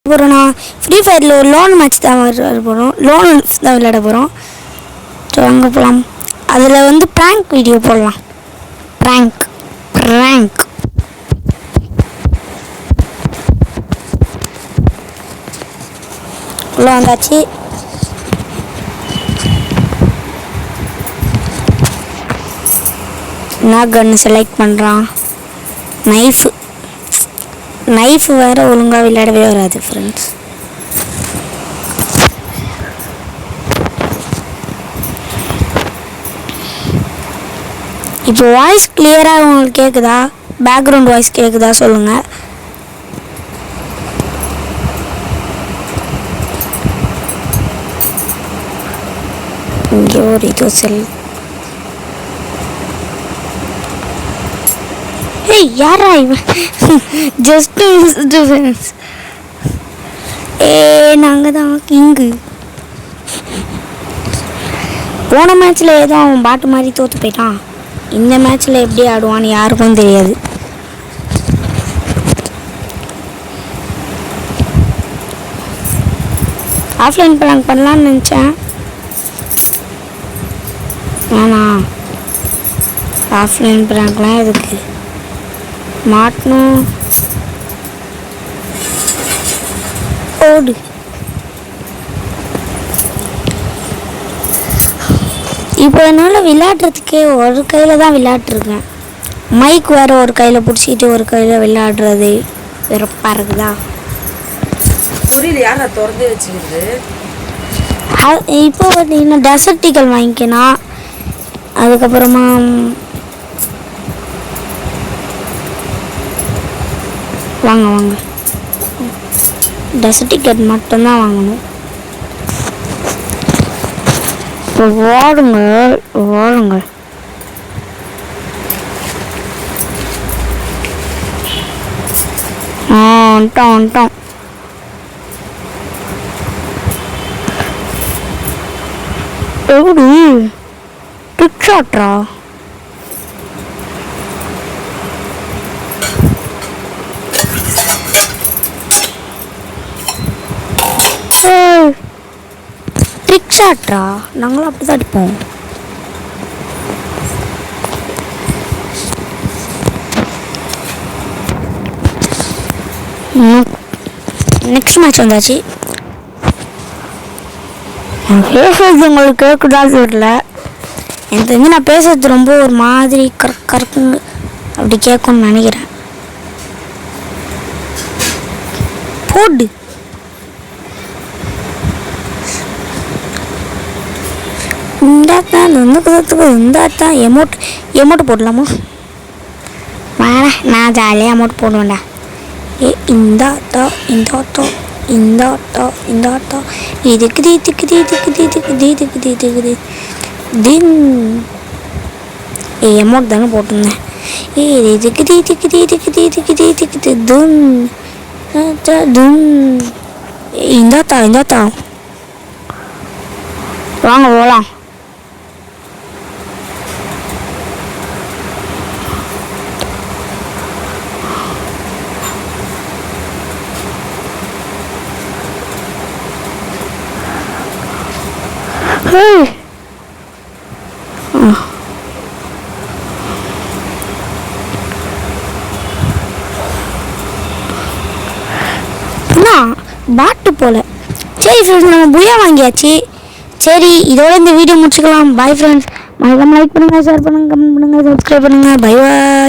போகிறோன்னா ஃப்ரீ ஃபயரில் ஒரு லோன் மேட்ச் தான் போகிறோம். லோன் தான் விளையாட போகிறோம். ஸோ அங்கே போகலாம். அதில் வந்து ப்ராங்க் வீடியோ போடலாம். ப்ராங்க் உள்ளே வந்தாச்சு. என்ன கன்னு செலக்ட் பண்ணுறான்? நைஃப் வேறு ஒழுங்காக விளையாடவே வராது ஃப்ரெண்ட்ஸ். இப்போ வாய்ஸ் கிளியராக உங்களுக்கு கேட்குதா? பேக்ரவுண்ட் வாய்ஸ் கேட்குதா சொல்லுங்கள். இங்கே ஒரு இது செல். ஏய் யாரா இவன்? Just friends. நாங்கள் தான் கிங்கு. போன மேட்ச்சில் ஏதோ அவன் பாட்டு மாதிரி தோற்று போயிட்டான். இந்த மேட்ச்சில் எப்படி ஆடுவான்னு யாருக்கும் தெரியாது. ஆஃப்லைன் ப்ராங்க் பண்ணலான்னு நினச்சேன். வேணாம், ஆஃப்லைன் ப்ராங்க்லாம் எதுக்கு மாட்டணும். ஓடு. இப்போ என்னால் விளையாடுறதுக்கே ஒரு கையில் தான் விளையாட்ருக்கேன். மைக் வேறு ஒரு கையில் பிடிச்சிக்கிட்டு ஒரு கையில் விளையாடுறது வெறுப்பாக இருக்குதா? புரியல. யாரா திறந்து வச்சுக்கிறது? இப்போ பார்த்தீங்கன்னா டெசர்ட்டிக்கல் வாங்கிக்கணும். அதுக்கப்புறமா வாங்க டெசர்ட்டிக்கல் மட்டும்தான் வாங்கணும். இப்போ ஓடுங்க. வந்துட்டோம். எப்படி டிக்ஷாட்ரா? ட்ரிக்ஷாட்ரா, நாங்களும் அப்படி தான் அடிப்போம். நெக்ஸ்ட் மேட்ச் வந்தாச்சு. பேசுறது உங்களுக்கு கேட்குதா தெரியல. எனக்கு தெரிஞ்சு நான் பேசுறது ரொம்ப ஒரு மாதிரி கறக்குங்க அப்படி கேட்கும்னு நினைக்கிறேன். போடு. இந்தாத்தான் எமௌண்ட் போடலாமா? வேணா, நான் ஜாலியாக அமௌண்ட் போடுவேன்டா. இந்தாத்தா இதுக்குது தின் எமௌண்ட் தானே போட்டிருந்தேன். இதுக்குது துன் இந்தாத்தா வாங்க போகலாம். பாட்டு போல. சரி ஃப்ரெண்ட்ஸ், நம்ம புயா வாங்கியாச்சு. சரி, இதோட இந்த வீடியோ முடிச்சுக்கலாம். Bye friends. மறக்காம லைக் பண்ணுங்கள், ஷேர் பண்ணுங்கள், கமெண்ட் பண்ணுங்கள், சப்ஸ்கிரைப் பண்ணுங்கள். Bye bye.